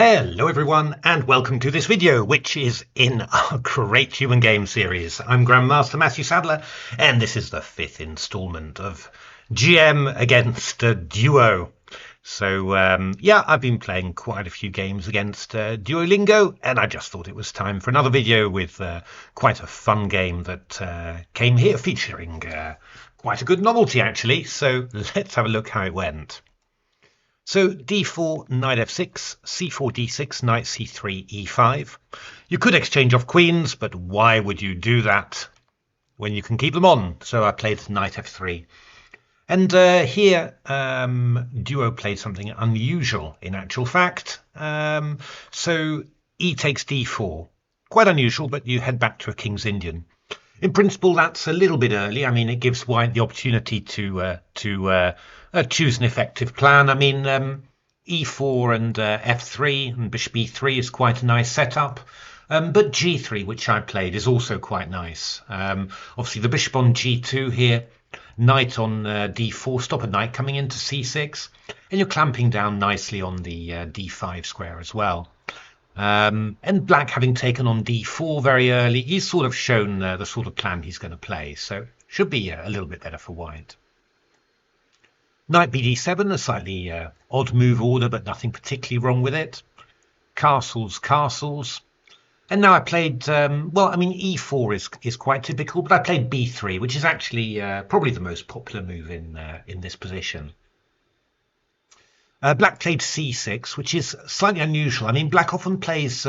Hello everyone and welcome to this video, which is in our Great Human Game series. I'm Grandmaster Matthew Sadler and this is the fifth installment of GM against Duo. So yeah, I've been playing quite a few games against Duolingo, and I just thought it was time for another video with quite a fun game that came here featuring quite a good novelty actually. So let's have a look how it went. So d4, knight f6, c4, d6, knight c3, e5. You could exchange off queens, but why would you do that when you can keep them on? So I played knight f3. And here, Duo played something unusual in actual fact. So e takes d4. Quite unusual, but you head back to a King's Indian. In principle, that's a little bit early. I mean, it gives white the opportunity to choose an effective plan. I mean, e4 and f3 and bishop e3 is quite a nice setup. But g3, which I played, is also quite nice. Obviously, the bishop on g2 here, knight on d4, stop a knight coming into c6, and you're clamping down nicely on the d5 square as well. And black, having taken on d4 very early, he's sort of shown the sort of plan he's going to play, so should be a little bit better for white. Knight bd7, a slightly odd move order, but nothing particularly wrong with it. Castles, castles. And now I played, well, I mean, e4 is quite typical, but I played b3, which is actually probably the most popular move in this position. Black played c6, which is slightly unusual. I mean, black often plays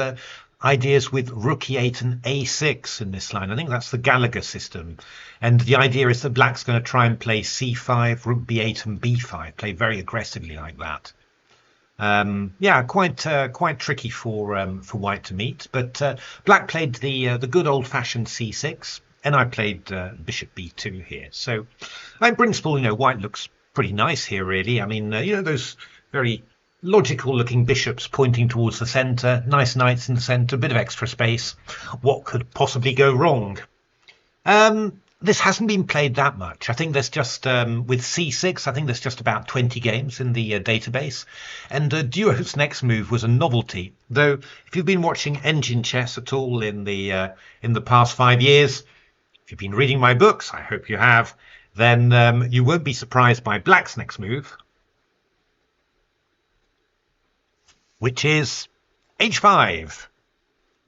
ideas with rook e8 and a6 in this line. I think that's the Gallagher system. And the idea is that black's going to try and play c5, rook b8 and b5, play very aggressively like that. Yeah, quite tricky for white to meet. But black played the good old-fashioned c6, and I played bishop b2 here. So in principle, you know, white looks pretty nice here, really. I mean, you know, those very logical looking bishops pointing towards the center, nice knights in the center, a bit of extra space. What could possibly go wrong? This hasn't been played that much. I think there's just with c6, I think there's just about 20 games in the database, and Duo's next move was a novelty. Though if you've been watching Engine Chess at all in the past 5 years, if you've been reading my books, I hope you have, then you won't be surprised by black's next move, which is h5.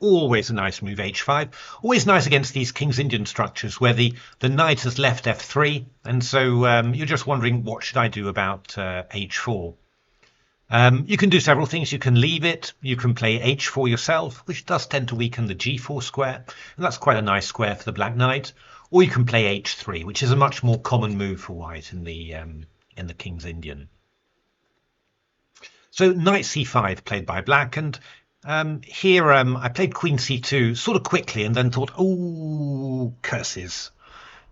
Always a nice move, h5. Always nice against these King's Indian structures where the knight has left f3, and so you're just wondering, what should I do about h4? You can do several things. You can leave it, you can play h4 yourself, which does tend to weaken the g4 square, and that's quite a nice square for the black knight. Or you can play h3, which is a much more common move for white in the King's Indian. So knight c5 played by black, and here I played queen c2 sort of quickly, and then thought, oh, curses,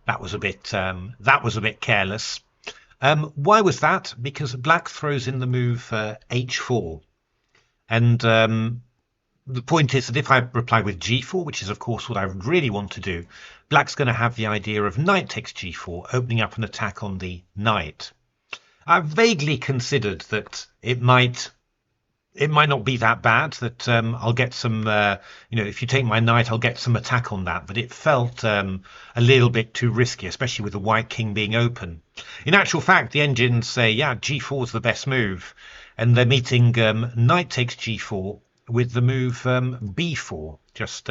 that was a bit careless. Why was that? Because black throws in the move h4, and the point is that if I reply with g4, which is of course what I really want to do, black's going to have the idea of knight takes g4, opening up an attack on the knight. I've vaguely considered that it might not be that bad, that I'll get some, you know, if you take my knight, I'll get some attack on that. But it felt a little bit too risky, especially with the white king being open. In actual fact, the engines say, yeah, g4 is the best move. And they're meeting knight takes g4 with the move b4, just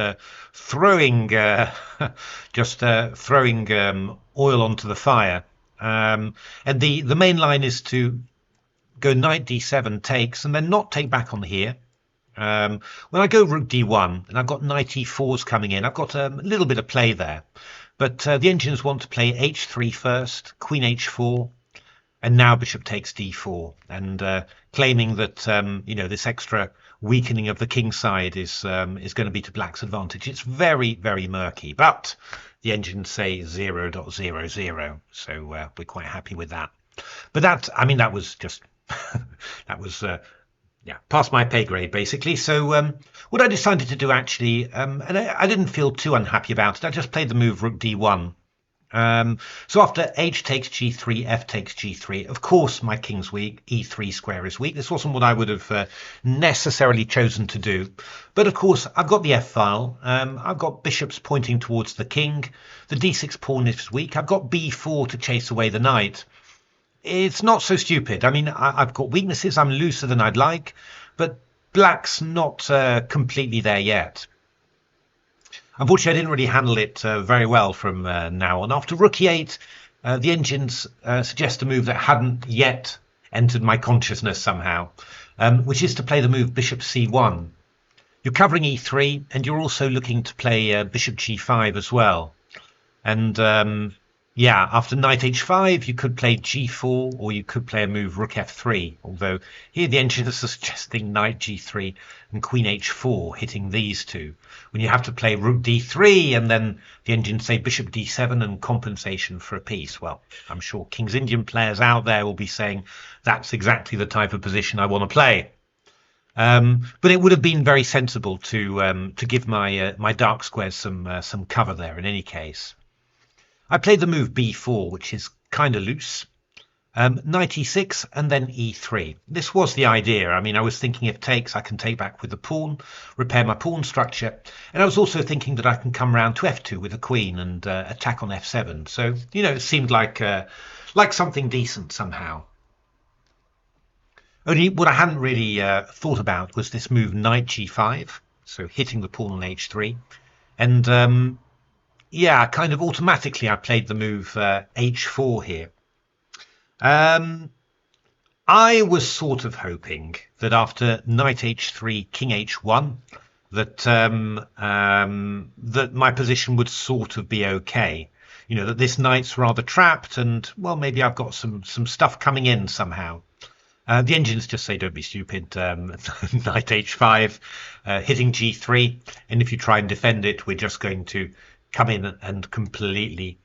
throwing oil onto the fire. And the main line is to go knight d7 takes, and then not take back on here. When I go rook d1, and I've got knight e4s coming in, I've got a little bit of play there. But the engines want to play h3 first, queen h4, and now bishop takes d4, and claiming that you know, this extra weakening of the king side is going to be to black's advantage. It's very, very murky, but the engines say 0.00, so we're quite happy with that. But that, I mean, that was just that was yeah, past my pay grade basically. So what I decided to do actually, and I didn't feel too unhappy about it, I just played the move rook d1, So after h takes g3, f takes g3, of course my king's weak, e3 square is weak. This wasn't what I would have necessarily chosen to do. But of course, I've got the f-file. I've got bishops pointing towards the king. The d6 pawn is weak. I've got b4 to chase away the knight. It's not so stupid. I mean, I've got weaknesses. I'm looser than I'd like. But black's not completely there yet. Unfortunately, I didn't really handle it very well from now on. After rook e8, the engines suggest a move that hadn't yet entered my consciousness somehow, which is to play the move bishop c1. You're covering e3, and you're also looking to play bishop g5 as well. And yeah, after knight h5, you could play g4, or you could play a move rook f3, although here the engines are suggesting knight g3 and queen h4, hitting these two, when you have to play rook d3, and then the engines say bishop d7 and compensation for a piece. Well, I'm sure King's Indian players out there will be saying that's exactly the type of position I want to play. But it would have been very sensible to give my dark squares some cover there in any case. I played the move b4, which is kind of loose. Knight e6 and then e3. This was the idea. I mean, I was thinking if takes, I can take back with the pawn, repair my pawn structure. And I was also thinking that I can come round to f2 with the queen and attack on f7. So, you know, it seemed like something decent somehow. Only what I hadn't really thought about was this move knight g5, so hitting the pawn on h3. And yeah, kind of automatically I played the move h4 here. I was sort of hoping that after knight h3, king h1, that that my position would sort of be okay. You know, that this knight's rather trapped, and well, maybe I've got some stuff coming in somehow. The engines just say don't be stupid. Knight h5, hitting g3, and if you try and defend it, we're just going to come in and completely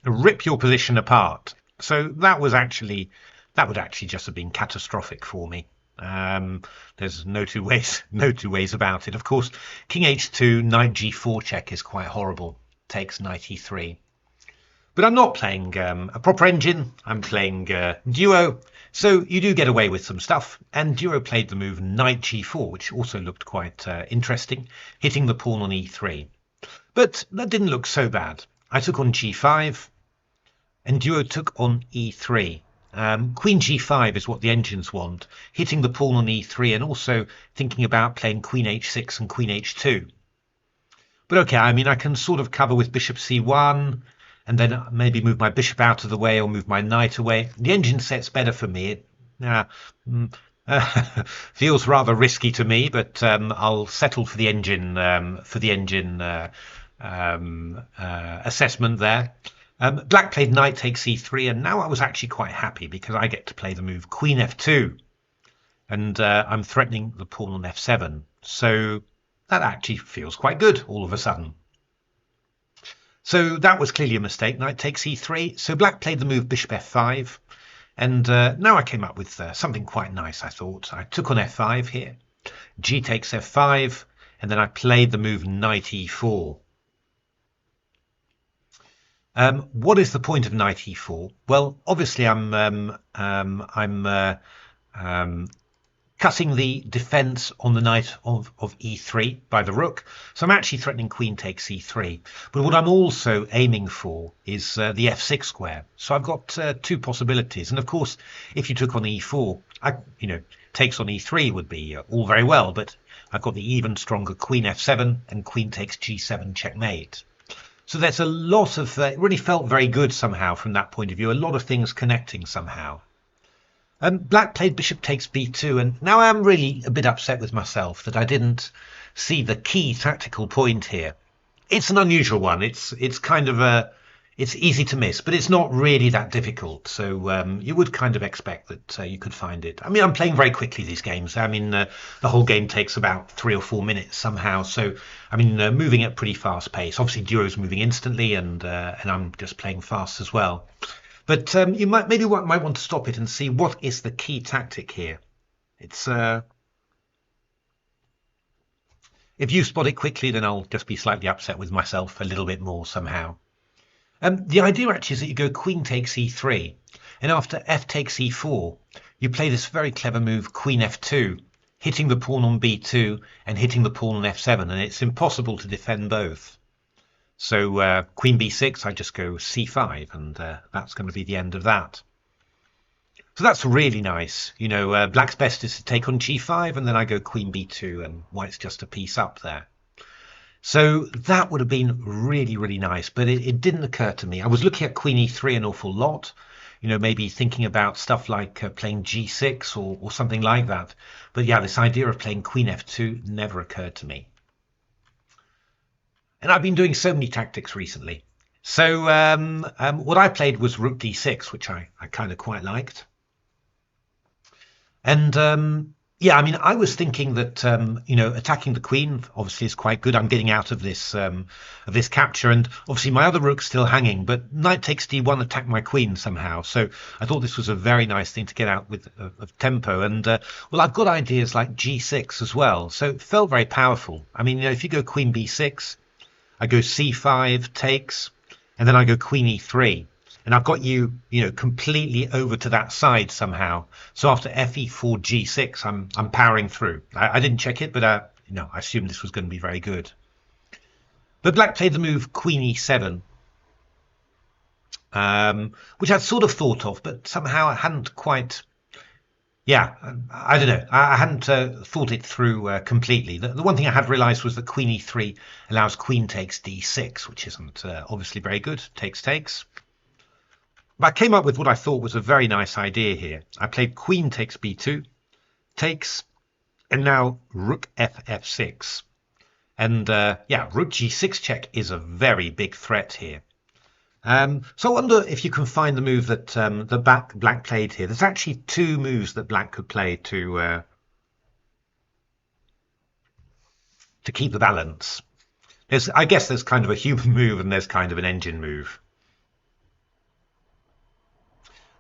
rip your position apart. So that would actually just have been catastrophic for me. There's no two ways about it. Of course, king h2, knight g4 check is quite horrible. Takes knight e3. But I'm not playing a proper engine. I'm playing duo. So you do get away with some stuff. And duo played the move knight g4, which also looked quite interesting, hitting the pawn on e3. But that didn't look so bad. I took on g5, and duo took on e3. Queen g5 is what the engines want, hitting the pawn on e3, and also thinking about playing queen h6 and queen h2. But okay, I mean, I can sort of cover with bishop c1, and then maybe move my bishop out of the way or move my knight away. The engine set's better for me. It feels rather risky to me, but I'll settle for the engine assessment there. Black played knight takes e3, and now I was actually quite happy because I get to play the move queen f2, and I'm threatening the pawn on f7. So that actually feels quite good all of a sudden. So that was clearly a mistake. Knight takes e3. So black played the move bishop f5, and now I came up with something quite nice, I thought. I took on f5 here, g takes f5, and then I played the move knight e4. What is the point of knight e4? Well, obviously I'm cutting the defense on the knight of e3 by the rook, so I'm actually threatening queen takes e3. But what I'm also aiming for is the f6 square. So I've got two possibilities, and of course, if you took on e4, takes on e3 would be all very well, but I've got the even stronger queen f7 and queen takes g7 checkmate. So there's a lot of, it really felt very good somehow from that point of view, a lot of things connecting somehow. Black played bishop takes b2, and now I'm really a bit upset with myself that I didn't see the key tactical point here. It's an unusual one. It's kind of it's easy to miss, but it's not really that difficult. So you would kind of expect that you could find it. I mean, I'm playing very quickly these games. I mean, the whole game takes about 3 or 4 minutes somehow. So I mean, moving at pretty fast pace. Obviously, duo's moving instantly, and I'm just playing fast as well. But you might want to stop it and see what is the key tactic here. It's if you spot it quickly, then I'll just be slightly upset with myself a little bit more somehow. The idea actually is that you go queen takes e3, and after f takes e4, you play this very clever move queen f2, hitting the pawn on b2 and hitting the pawn on f7, and it's impossible to defend both. So queen b6, I just go c5, and that's going to be the end of that. So that's really nice. You know, black's best is to take on g5, and then I go queen b2, and white's just a piece up there. So that would have been really, really nice, but it didn't occur to me. I was looking at queen e3 an awful lot, you know, maybe thinking about stuff like playing g6 or something like that. But yeah, this idea of playing queen f2 never occurred to me. And I've been doing so many tactics recently. So what I played was rook d6, which I kind of quite liked. And yeah, I mean, I was thinking that you know, attacking the queen obviously is quite good. I'm getting out of this capture, and obviously my other rook's still hanging. But knight takes d1, attack my queen somehow. So I thought this was a very nice thing to get out with of tempo. And well, I've got ideas like g6 as well, so it felt very powerful. I mean, you know, if you go queen b6, I go c5 takes, and then I go queen e3. And I've got you know, completely over to that side somehow. So after fe4 g6, I'm powering through. I didn't check it, but you know, I assumed this was going to be very good. But black played the move queen e7, which I'd sort of thought of, but somehow I hadn't quite. Yeah, I don't know. I hadn't thought it through completely. The one thing I had realised was that queen e3 allows queen takes d6, which isn't obviously very good. Takes. But I came up with what I thought was a very nice idea here. I played queen takes b2, takes, and now rook f6. And yeah, rook g6 check is a very big threat here. So I wonder if you can find the move that black played here. There's actually two moves that black could play to keep the balance. I guess there's kind of a human move and there's kind of an engine move.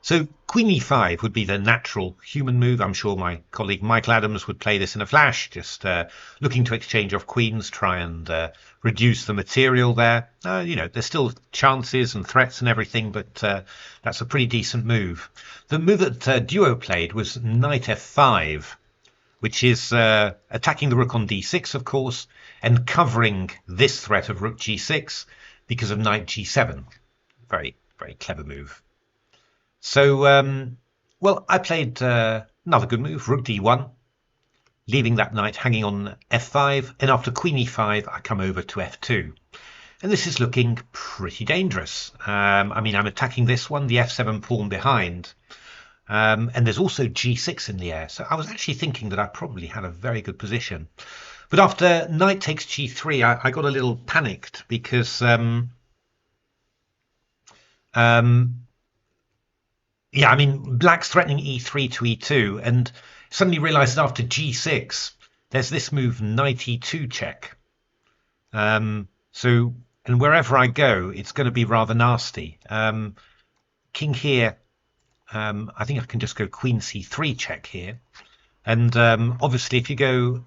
So queen e5 would be the natural human move. I'm sure my colleague Michael Adams would play this in a flash, just looking to exchange off queens, try and reduce the material there. You know, there's still chances and threats and everything, but that's a pretty decent move. The move that Duo played was knight f5, which is attacking the rook on d6, of course, and covering this threat of rook g6 because of knight g7. Very, very clever move. So, well, I played another good move, rook d1, leaving that knight hanging on f5, and after queen e5, I come over to f2. And this is looking pretty dangerous. I mean, I'm attacking this one, the f7 pawn behind, and there's also g6 in the air. So I was actually thinking that I probably had a very good position. But after knight takes g3, I got a little panicked because yeah, I mean, black's threatening e3 to e2, and suddenly realised that after g6, there's this move knight e2 check. So, and wherever I go, it's going to be rather nasty. King here, I think I can just go queen c3 check here. And obviously, if you go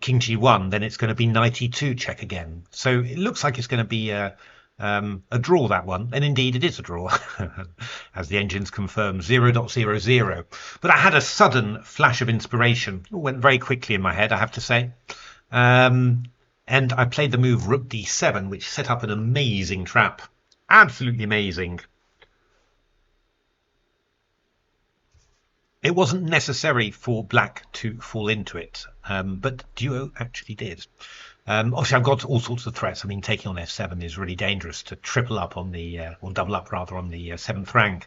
king g1, then it's going to be knight e2 check again. So it looks like it's going to be a draw, that one, and indeed it is a draw as the engines confirm, 0.00. But I had a sudden flash of inspiration. It went very quickly in my head, I have to say, and I played the move rook d7, which set up an amazing trap, absolutely amazing. It wasn't necessary for black to fall into it, but Duo actually did. Obviously, I've got all sorts of threats. I mean, taking on f7 is really dangerous, to triple up on the, or double up rather, on the 7th rank.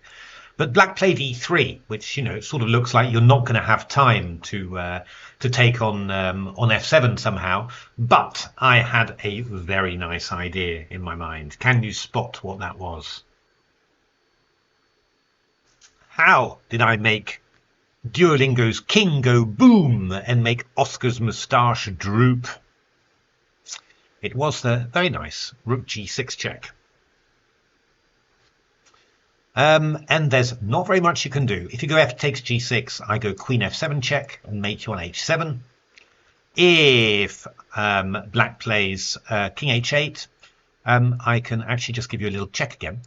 But black played e3, which, you know, it sort of looks like you're not going to have time to take on f7 somehow. But I had a very nice idea in my mind. Can you spot what that was? How did I make Duolingo's king go boom and make Oscar's moustache droop? It was the very nice rook g6 check. And there's not very much you can do. If you go f takes g6, I go queen f7 check and mate you on h7. If black plays king h8, I can actually just give you a little check again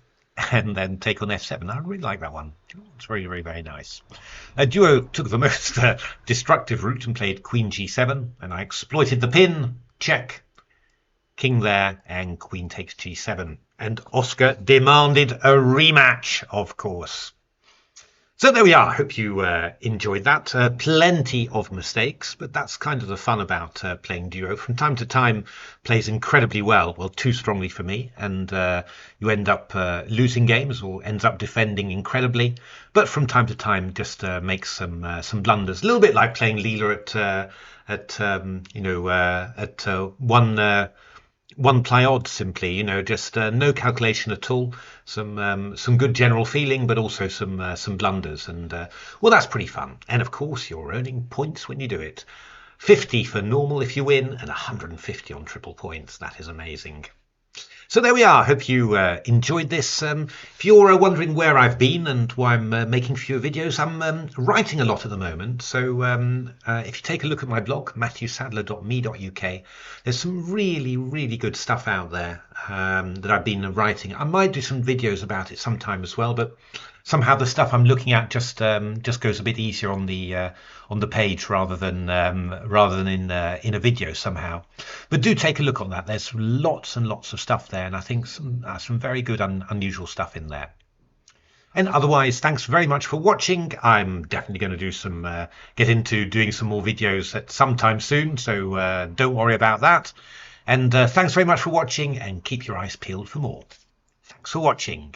and then take on f7. I really like that one. It's very, very, very nice. Duo took the most destructive route and played queen g7, and I exploited the pin. Check. King there, and queen takes g7. And Oscar demanded a rematch, of course. So there we are. Hope you enjoyed that. Plenty of mistakes, but that's kind of the fun about playing Duo. From time to time, plays incredibly well too strongly for me, and you end up losing games or ends up defending incredibly. But from time to time, just makes some blunders. A little bit like playing Leela at one play odds, simply, just no calculation at all, some good general feeling, but also some blunders, and well, that's pretty fun. And of course, you're earning points when you do it. 50 for normal if you win, and 150 on triple points. That is amazing. So there we are. Hope you enjoyed this. If you're wondering where I've been and why I'm making fewer videos, I'm writing a lot at the moment. So if you take a look at my blog, matthewsadler.me.uk, there's some really, really good stuff out there that I've been writing. I might do some videos about it sometime as well, but somehow the stuff I'm looking at just goes a bit easier on the page rather than in a video somehow. But do take a look on that. There's lots and lots of stuff there, and I think some very good unusual stuff in there. And otherwise, thanks very much for watching. I'm definitely going to do get into doing some more videos at some time soon, so don't worry about that. And thanks very much for watching, and keep your eyes peeled for more. Thanks for watching.